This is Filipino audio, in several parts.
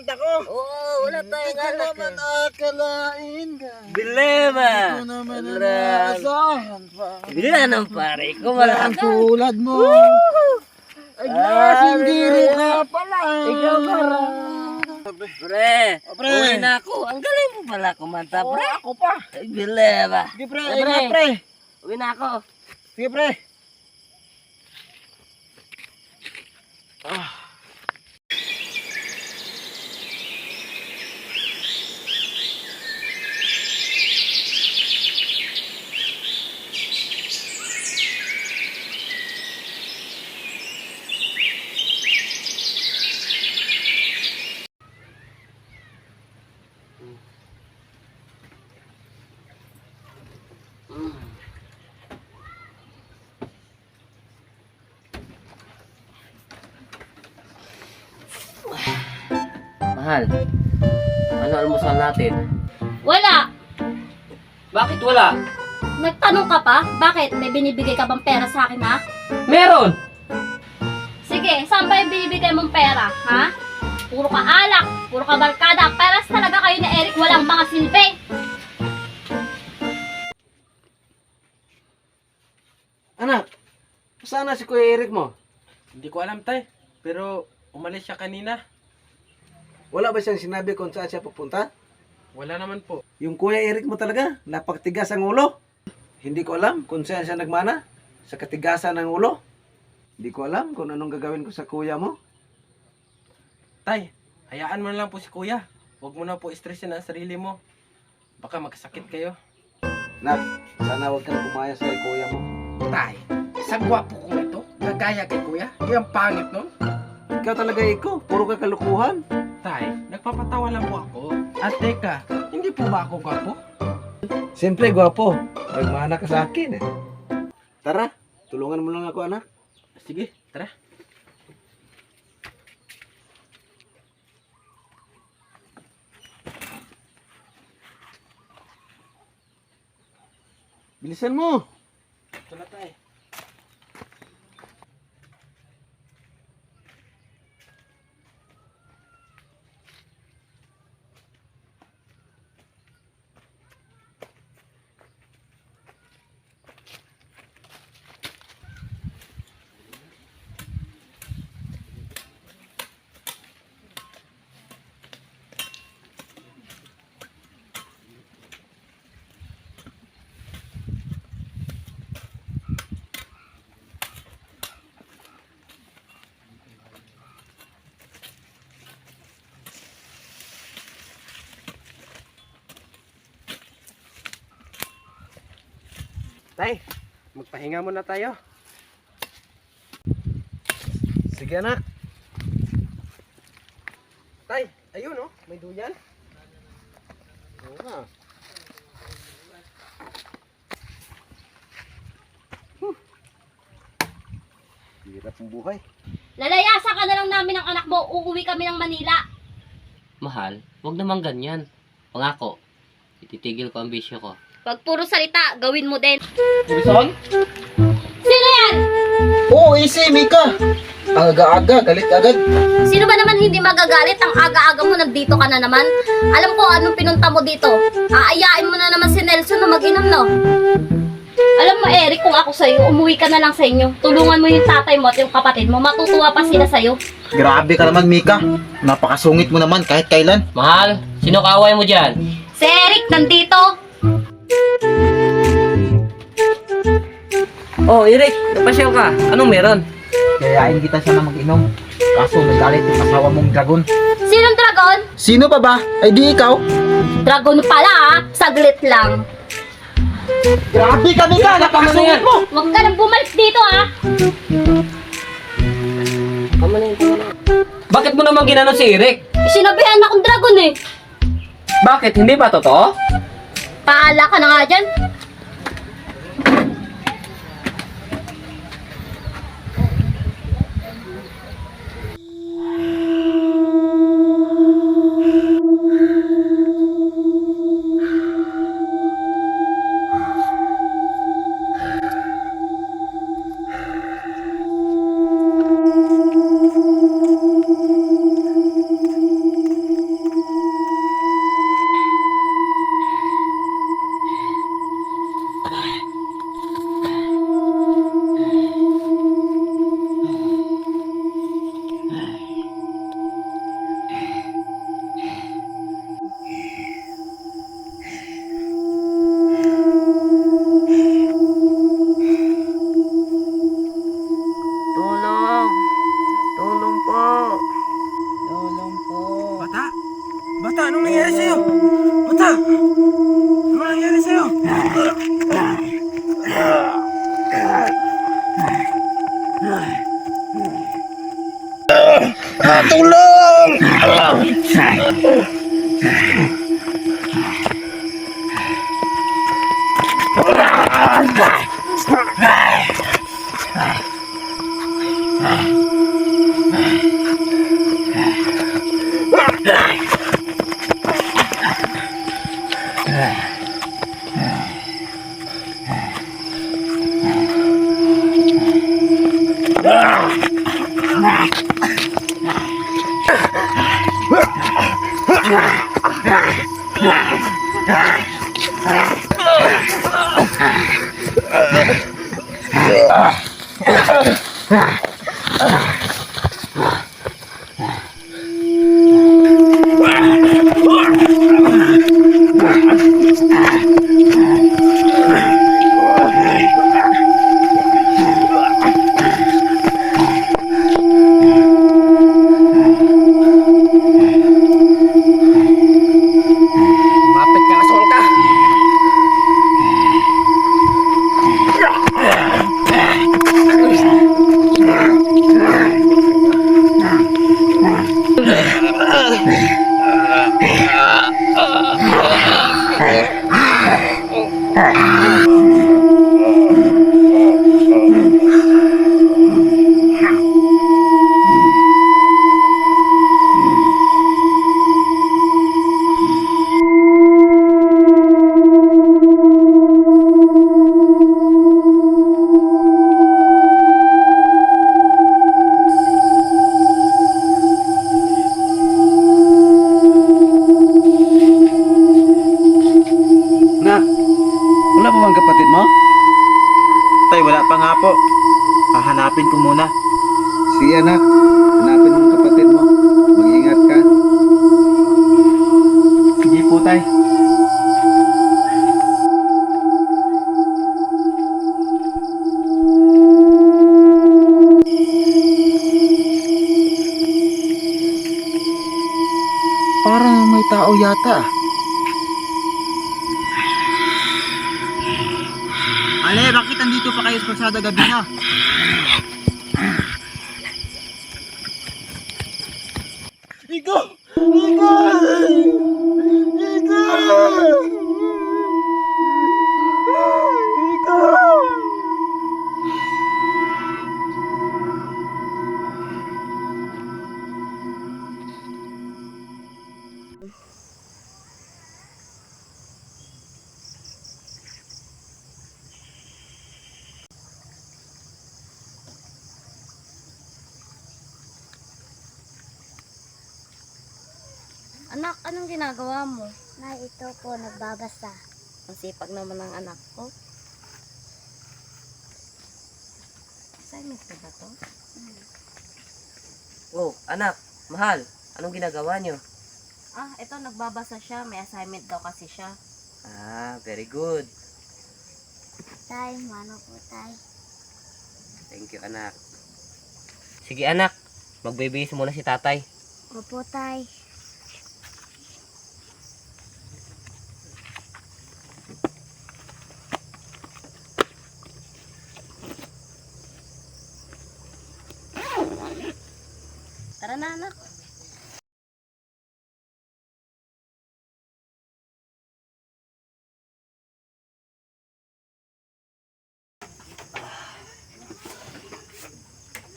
kanta ko. Oo, wala tayong Hindi ko anak. naman akalain ka. Dilema. Hindi ko naman inaasahan pa. Bila ng pare ko, Ang wala ka. tulad mo. Ay, lasindiro ka pala. Ikaw para. Pre, Pre. uwi na ako. Ang galing mo pala kumanta, Oo, pre. ako pa. Ay, dilema. Sige, pre. Pre. Ingat, pre. Uwi na ako. Sige, pre. Mahal, ano almusal natin? Wala! Bakit wala? Nagtanong ka pa? Bakit? May binibigay ka bang pera sa akin, ha? Meron! Sige, saan ba yung binibigay mong pera, ha? Puro ka alak, puro ka barkada. Peras talaga kayo ni Eric, walang mga silbi. Anak, saan na si Kuya Eric mo? Hindi ko alam, tay. Pero umalis siya kanina. Wala ba siyang sinabi kung saan siya pupunta? Wala naman po. Yung Kuya Eric mo talaga, napakatigas ang ulo. Hindi ko alam kung saan siya nagmana. Sa katigasan ng ulo. Hindi ko alam kung anong gagawin ko sa kuya mo. Tay, hayaan mo na lang po si kuya. Huwag mo na po stressin ang sarili mo. Baka magkasakit kayo. Nak, sana huwag ka na pumaya sa kuya mo. Tay, sa gwapo kong ito, nagaya kay kuya. Yung pangit nun. Ikaw talaga ikaw, puro ka kalukuhan. Tay, nagpapatawa lang po ako. At teka, hindi po ba ako gwapo? Siyempre, gwapo. Nagmana ka sa akin eh. Tara, tulungan mo lang ako, anak. Sige, tara. Bilisan mo. Ito na, tay. Tay, magpahinga muna tayo. Sige, anak. Tay, ayun oh, may duyan. Oo nga. Hirap ang buhay. Lalayasan ka na lang namin ng anak mo, uuwi kami ng Manila. Mahal, wag naman ganyan. Pangako, ititigil ko ang bisyo ko. Pag puro salita, gawin mo din. Wilson? Sino yan? Oo, easy, Mika. Ang aga-aga, galit agad. Sino ba naman hindi magagalit? Ang aga-aga mo, nagdito ka na naman. Alam ko anong pinunta mo dito. Aayain mo na naman si Nelson na mag-inom, no? Alam mo, Eric, kung ako sa'yo, umuwi ka na lang sa inyo. Tulungan mo yung tatay mo at yung kapatid mo. Matutuwa pa sila sa'yo. Grabe ka naman, Mika. Napakasungit mo naman kahit kailan. Mahal, sino kaaway mo dyan? Si Eric, nandito. Oh, Eric, napasyal ka. Anong meron? Kayain kita siya na mag-inom. Kaso nagalit yung asawa mong dragon. Sinong dragon? Sino pa ba? Ay di ikaw. Dragon pala, ah. Saglit lang. Grabe ka, Mika. Napakasungit mo. Huwag ka nang bumalik dito, ah. Tama na yun, tama na. Bakit mo naman ginano si Eric? Sinabihan akong dragon, eh. Bakit? Hindi ba totoo? Paala ka na nga dyan. Mapit ka, aswang ka! Nak, wala pa bang kapatid mo? Tay, wala pa nga po. Hahanapin ko muna. Sige anak, hanapin mo ang kapatid mo. Mag-ingat ka. Sige po, tay. Parang may tao yata. Ale, bakit andito pa kayo sa kalsada gabi na? Iko! Iko! Iko! Iko! Anak, anong ginagawa mo? Na ito po, nagbabasa. Ang sipag naman ng anak ko. Assignment ka ba to? Oh, anak, mahal, anong ginagawa nyo? Ah, ito nagbabasa siya. May assignment daw kasi siya. Ah, very good. Tay, mano po tay. Thank you, anak. Sige, anak, magbibihis muna si tatay. Opo tay. Tara na, anak.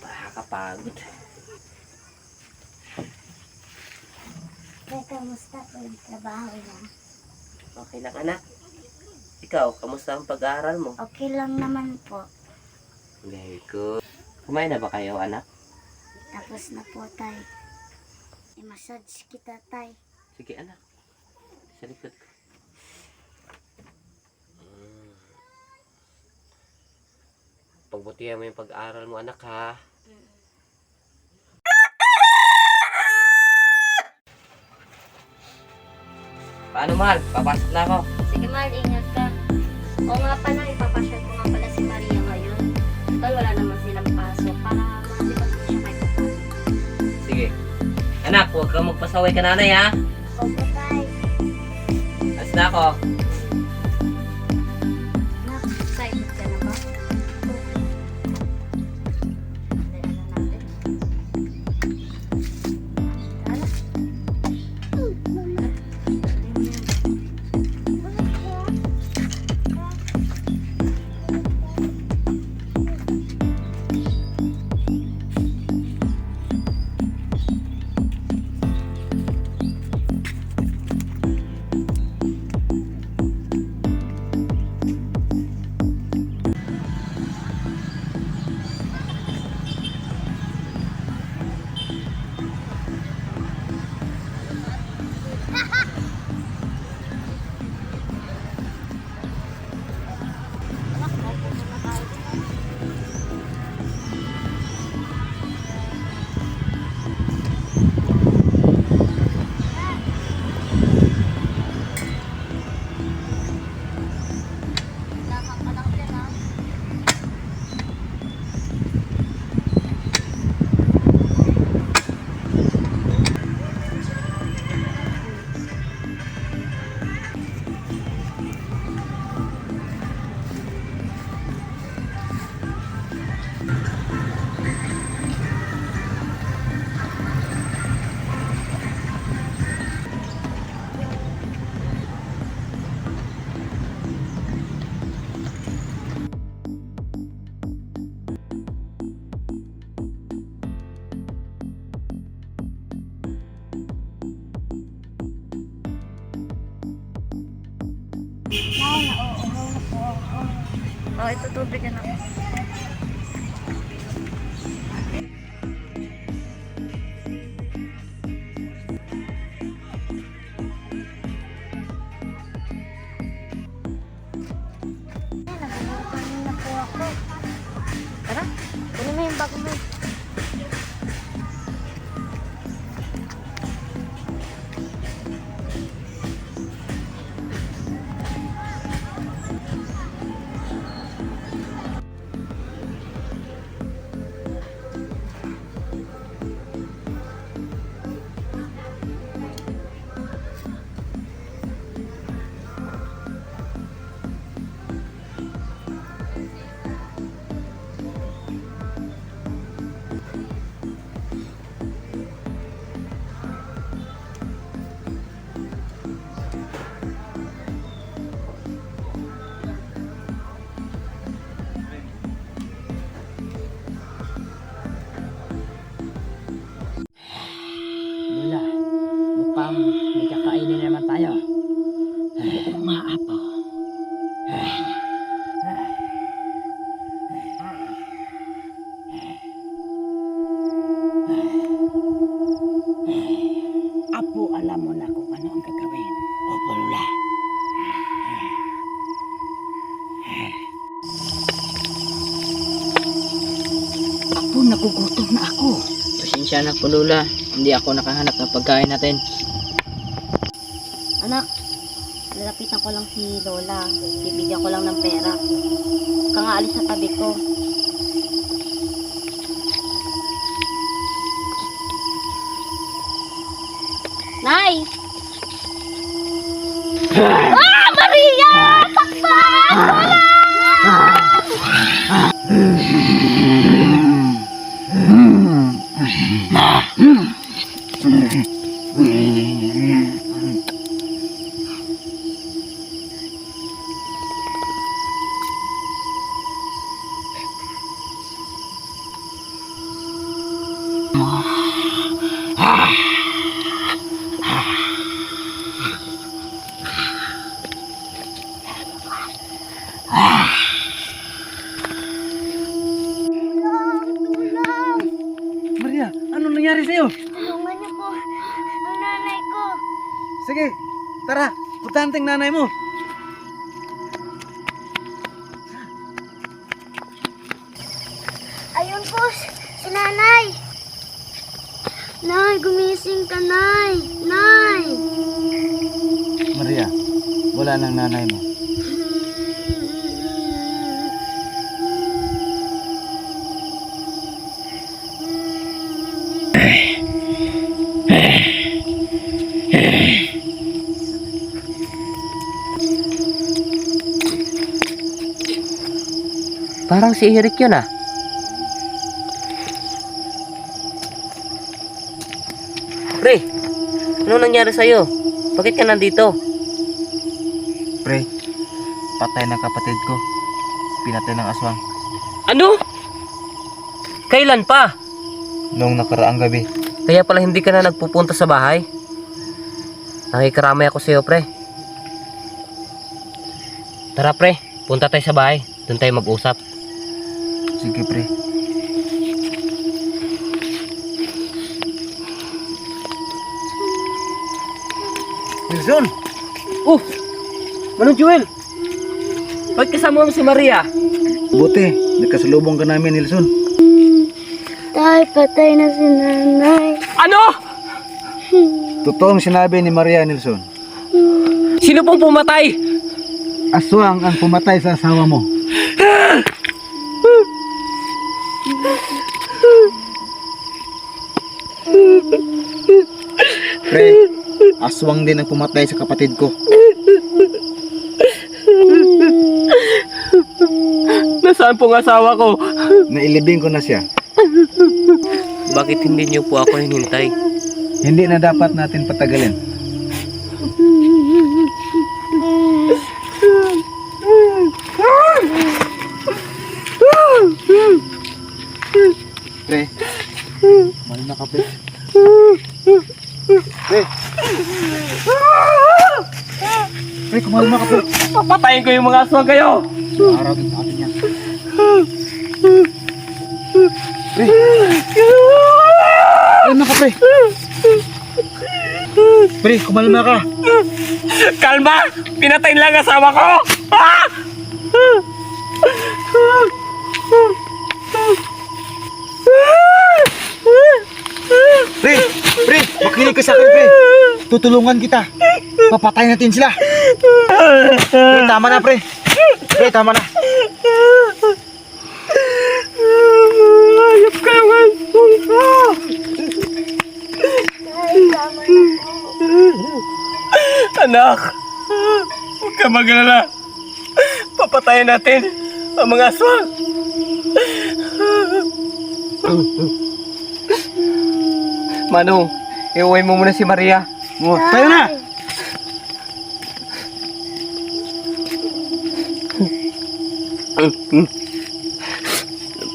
Nakakapagod. Tay, kamusta po yung trabaho niya? Okay lang, anak. Ikaw, kamusta ang pag-aaral mo? Okay lang naman po. Very good. Kumain na ba kayo, anak? Tapos na po tay. I-massage kita tay. Sige, anak. Sa likod ko. Pagbutihan mo yung pag-aaral mo, anak, ha? Paano, mahal? Papasok na ako. Sige, Mahal, ingat ka. Oo nga pala, ipapasyal ko nga pala si Maria ngayon. Tol, wala naman silang pasok. Para makalipas ko siya kay Papa. Sige. Anak, huwag kang magpasaway ka nanay, ha? Opo tay. Alas na ako. Anak, excited ka na ba? Dala na natin. Tara. Nay, nauuhaw na po ako. Oh, ito tubig na. Nagugutom na po ako. Tara, kunin mo yung bago mo. Lola, mukhang may kakainin na naman tayo. Mga apo. Apo, alam mo na kung ano ang gagawin. Opo, Lola. Apo, nagugutom na ako. Pasensya na po, Lola. Hindi ako nakahanap ng pagkain natin. Anak, lalapitan ko lang si Lola. Bibigyan ko lang ng pera. Huwag ka nga alis sa tabi ko. Nay! Ah! Maria! Sakpan! Lola! Maria, ano nangyari sa'yo? Tulungan niyo po ang nanay ko. Sige, tara, puntahan natin nanay mo. Ayun po, si nanay. Nay, gumising ka, nay. Nay! Maria, wala nang nanay mo. Parang si Eric yun ah. Pre, ano nangyari sa'yo? Bakit ka nandito? Pre, patay ng kapatid ko. Pinatay ng aswang. Ano? Kailan pa? Noong nakaraang gabi. Kaya pala hindi ka na nagpupunta sa bahay? Nakikaramay ako sa'yo, pre. Tara, pre. Punta tayo sa bahay. Doon tayo mag-usap. Sige, pre. Wilson! Oh! Manong Joel! Bakit kasama mo si Maria? Buti, nagkasalubong ka namin, Wilson. Tay, patay na si nanay. Ano? Totoong sinabi ni Maria, Nilson. Sino pong pumatay? Aswang ang pumatay sa asawa mo. Pre, aswang din ang pumatay sa kapatid ko. Nasaan pong asawa ko? Nailibing ko na siya. Bakit hindi niyo po ako hinintay? Hindi na dapat natin patagalin. Pre, mahal na ka, pre. Pre! Pre, kumalma ka, pre. Papatayin ko yung mga aswang kayo! Araw din natin yan. Ayun na ka, pre. Pre, kumalma ka. Kalma! Pinatayin lang asawa ko! Ah! Pre, pre, makinig ka sa akin, pre. Tutulungan kita. Papatayin natin sila. Pre, tama na, pre. Pre, tama na. Ayop kayo nga! Anak! Huwag ka mag-alala. Papatayin natin ang mga aswang. Manong, iuwi mo muna si Maria. Tayo na!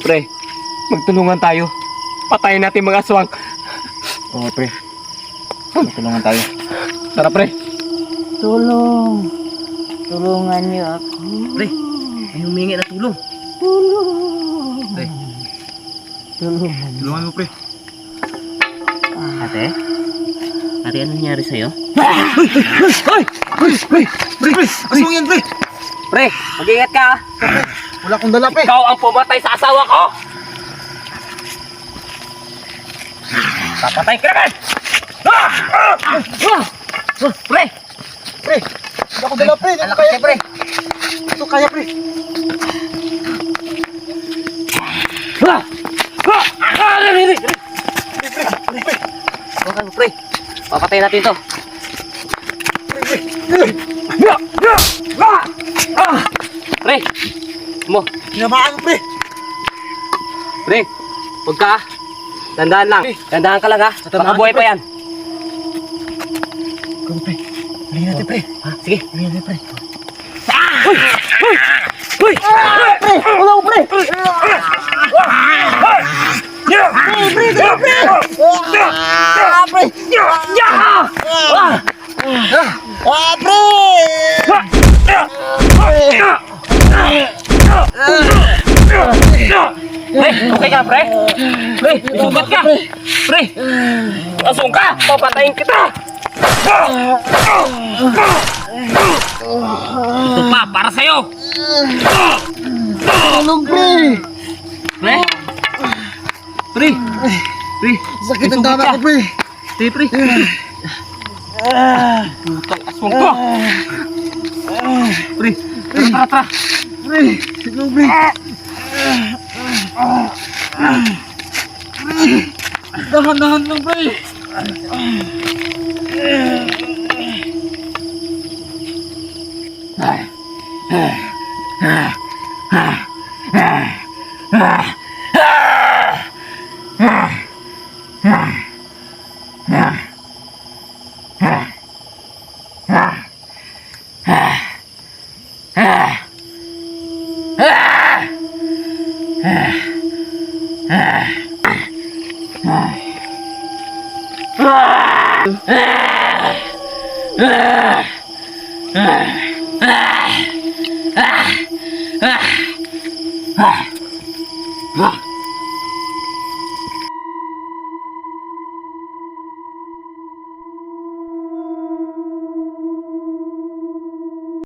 Pre, magtulungan tayo. Patayin natin mga aswang. Oo, pre. Tutulungan tayo. Tara, pre. Tulong. Tulungan niyo ako. Pre, may humingi na tulong. Pre, Tulungan mo, pre. ate? Ate, ano nangyari sa'yo? Pre! Aswang yan, pre! Pre, mag-ingat ka. Wala akong dala, pre. Ikaw ang pumatay sa asawa ko! Papatay ka naman! Pre! Pre! Wala akong dala, pre. Hindi ko kaya, pre. Ito kaya, pre. Okay, pre. Papatayin natin to. Pre! Mo, Tinamaan mo, pre. pre. Huwag ka. Dandahan lang. Dandahan ka lang ha. Baka buhay pa yan. Come, pre. Huli natin, pre. Ha? Sige. Huli natin, pre. Pre! Wala ko, pre! Pre, okay ka, pre? Pre, sugat ka! Pre, asong ka! Papatayin kita! Ito pa, para sa'yo! Tulong, pre! Pre? Pre! Pre! Sakit ang dama ko, pre. Pre! Putang aswang ko! Pre! Tara, tara! Pre! Tulong, pre. Dahan-dahan lang, pre.